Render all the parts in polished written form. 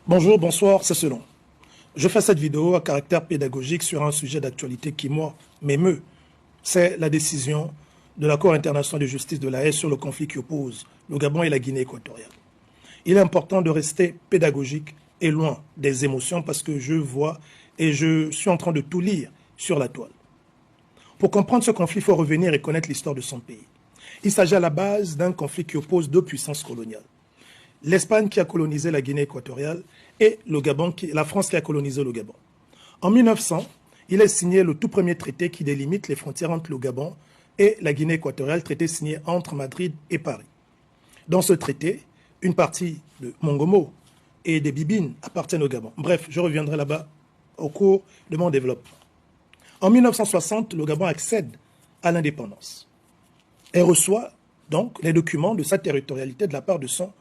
Bonjour, bonsoir, c'est Selon. Je fais cette vidéo à caractère pédagogique sur un sujet d'actualité qui, moi, m'émeut. C'est la décision de la Cour internationale de justice de la Haye sur le conflit qui oppose le Gabon et la Guinée équatoriale. Il est important de rester pédagogique et loin des émotions parce que je vois et je suis en train de tout lire sur la toile. Pour comprendre ce conflit, il faut revenir et connaître l'histoire de son pays. Il s'agit à la base d'un conflit qui oppose deux puissances coloniales. L'Espagne qui a colonisé la Guinée équatoriale et le Gabon, la France qui a colonisé le Gabon. En 1900, il est signé le tout premier traité qui délimite les frontières entre le Gabon et la Guinée équatoriale, traité signé entre Madrid et Paris. Dans ce traité, une partie de Mongomo et des Bibines appartiennent au Gabon. Bref, je reviendrai là-bas au cours de mon développement. En 1960, le Gabon accède à l'indépendance et reçoit donc les documents de sa territorialité de la part de son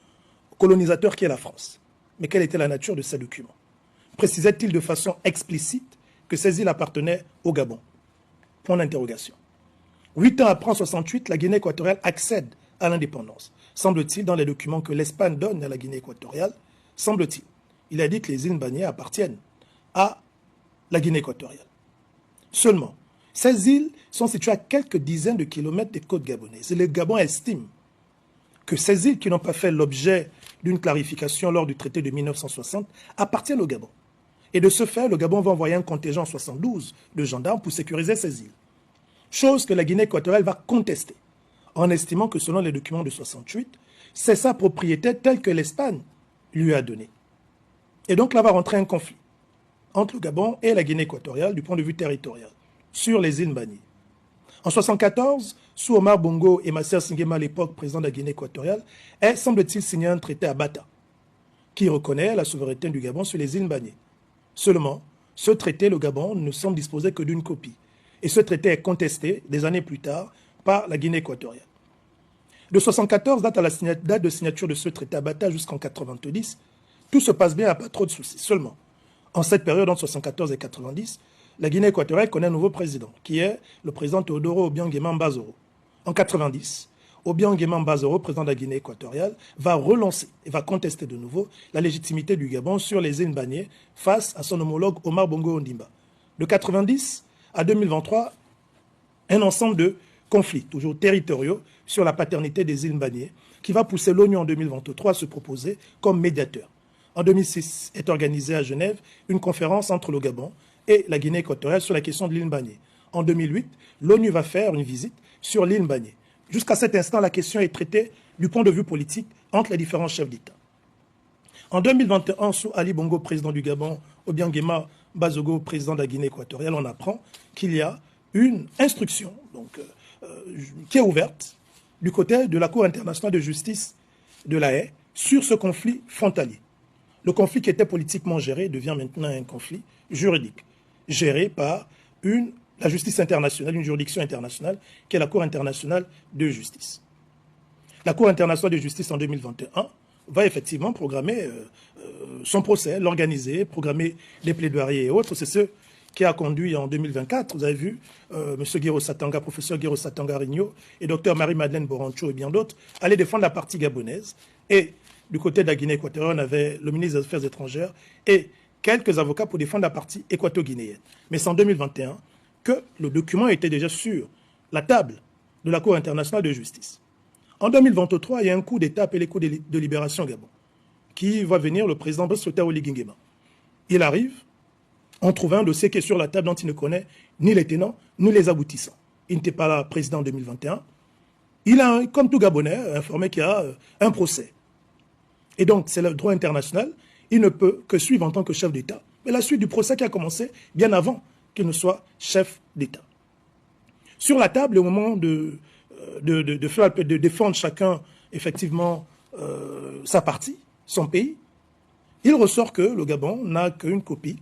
colonisateur qui est la France. Mais quelle était la nature de ces documents? Précisait-il de façon explicite que ces îles appartenaient au Gabon? Point d'interrogation. 8 ans après, en 68, la Guinée équatoriale accède à l'indépendance. Semble-t-il, dans les documents que l'Espagne donne à la Guinée équatoriale, semble-t-il, il a dit que les îles Mbagné appartiennent à la Guinée équatoriale. Seulement, ces îles sont situées à quelques dizaines de kilomètres des côtes gabonaises. Et le Gabon estime que ces îles qui n'ont pas fait l'objet d'une clarification lors du traité de 1960 appartiennent au Gabon. Et de ce fait, le Gabon va envoyer un contingent en 72 de gendarmes pour sécuriser ces îles. Chose que la Guinée équatoriale va contester, en estimant que selon les documents de 68, c'est sa propriété telle que l'Espagne lui a donnée. Et donc là va rentrer un conflit entre le Gabon et la Guinée équatoriale du point de vue territorial, sur les îles Mbagné. En 1974, sous Omar Bongo et Masser Singema, à l'époque président de la Guinée équatoriale, est, semble-t-il, signé un traité à Bata, qui reconnaît la souveraineté du Gabon sur les îles Mbagné. Seulement, ce traité, le Gabon, ne semble disposer que d'une copie. Et ce traité est contesté, des années plus tard, par la Guinée équatoriale. De 1974, date de signature de ce traité à Bata, jusqu'en 1990, tout se passe bien, il n'y a pas trop de soucis. Seulement, en cette période, entre 1974 et 1990, la Guinée équatoriale connaît un nouveau président, qui est le président Teodoro Obiang Mbazoro. En 1990, Obiang Mbazoro, président de la Guinée équatoriale, va relancer et va contester de nouveau la légitimité du Gabon sur les îles Mbagné face à son homologue Omar Bongo Ondimba. De 1990 à 2023, un ensemble de conflits, toujours territoriaux, sur la paternité des îles Mbagné, qui va pousser l'ONU en 2023 à se proposer comme médiateur. En 2006 est organisée à Genève une conférence entre le Gabon et la Guinée équatoriale sur la question de l'île Mbagné. En 2008, l'ONU va faire une visite sur l'île Mbagné. Jusqu'à cet instant, la question est traitée du point de vue politique entre les différents chefs d'État. En 2021, sous Ali Bongo, président du Gabon, Obiang Mbazoro, président de la Guinée équatoriale, on apprend qu'il y a une instruction qui est ouverte du côté de la Cour internationale de justice de la Haye sur ce conflit frontalier. Le conflit qui était politiquement géré devient maintenant un conflit juridique, géré par la justice internationale, une juridiction internationale, qui est la Cour internationale de justice. La Cour internationale de justice en 2021 va effectivement programmer son procès, l'organiser, programmer les plaidoiries et autres. C'est ce qui a conduit en 2024, vous avez vu, M. Guiro Satanga, professeur Guiro Satanga Rigno et Dr Marie-Madeleine Borancho et bien d'autres, aller défendre la partie gabonaise. Et du côté de la Guinée équatoriale, on avait le ministre des Affaires étrangères et quelques avocats pour défendre la partie équato-guinéenne. Mais c'est en 2021 que le document était déjà sur la table de la Cour internationale de justice. En 2023, il y a un coup d'État appelé coup de libération Gabon, qui va venir le président Brice Oligui Nguema. Il arrive, on trouve un dossier qui est sur la table dont il ne connaît ni les tenants, ni les aboutissants. Il n'était pas là président en 2021. Il a, comme tout Gabonais, informé qu'il y a un procès. Et donc, c'est le droit international. Il ne peut que suivre en tant que chef d'État. Mais la suite du procès qui a commencé bien avant qu'il ne soit chef d'État. Sur la table, au moment de défendre chacun, effectivement, sa partie, son pays, il ressort que le Gabon n'a qu'une copie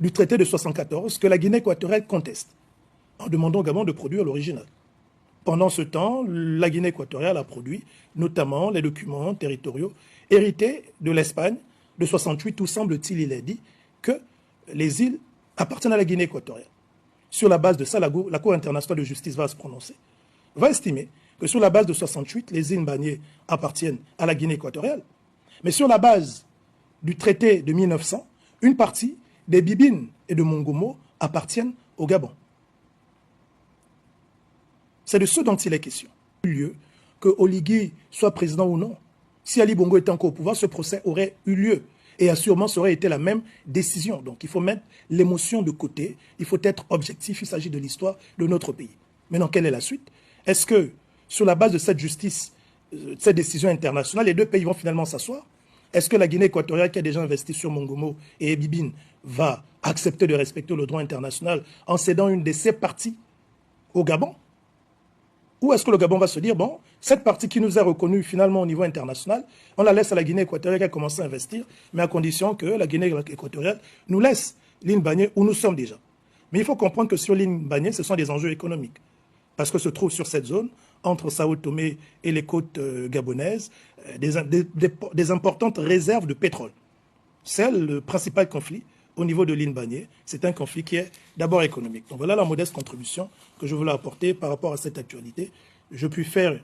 du traité de 1974 que la Guinée équatoriale conteste, en demandant au Gabon de produire l'original. Pendant ce temps, la Guinée équatoriale a produit notamment les documents territoriaux hérités de l'Espagne de 68, où semble-t-il, il est dit que les îles appartiennent à la Guinée équatoriale. Sur la base de ça, la Cour internationale de justice va se prononcer, va estimer que sur la base de 68, les îles Mbagné appartiennent à la Guinée équatoriale. Mais sur la base du traité de 1900, une partie des Bibines et de Mongomo appartiennent au Gabon. C'est de ce dont il est question. Lieu que Oligui soit président ou non. Si Ali Bongo était encore au pouvoir, ce procès aurait eu lieu. Et assurément, ça aurait été la même décision. Donc il faut mettre l'émotion de côté, il faut être objectif, il s'agit de l'histoire de notre pays. Maintenant, quelle est la suite? Est-ce que, sur la base de cette justice, cette décision internationale, les deux pays vont finalement s'asseoir? Est-ce que la Guinée équatoriale, qui a déjà investi sur Mongomo et Bibine, va accepter de respecter le droit international en cédant une de ses parties au Gabon? Ou est-ce que le Gabon va se dire, bon, cette partie qui nous est reconnue finalement au niveau international, on la laisse à la Guinée équatoriale qui a commencé à investir, mais à condition que la Guinée équatoriale nous laisse l'île Bagné où nous sommes déjà. Mais il faut comprendre que sur l'île Bagné, ce sont des enjeux économiques. Parce que se trouve sur cette zone, entre Sao Tomé et les côtes gabonaises, des importantes réserves de pétrole. C'est le principal conflit au niveau de l'île Bagné. C'est un conflit qui est d'abord économique. Donc voilà la modeste contribution que je voulais apporter par rapport à cette actualité. Je puis faire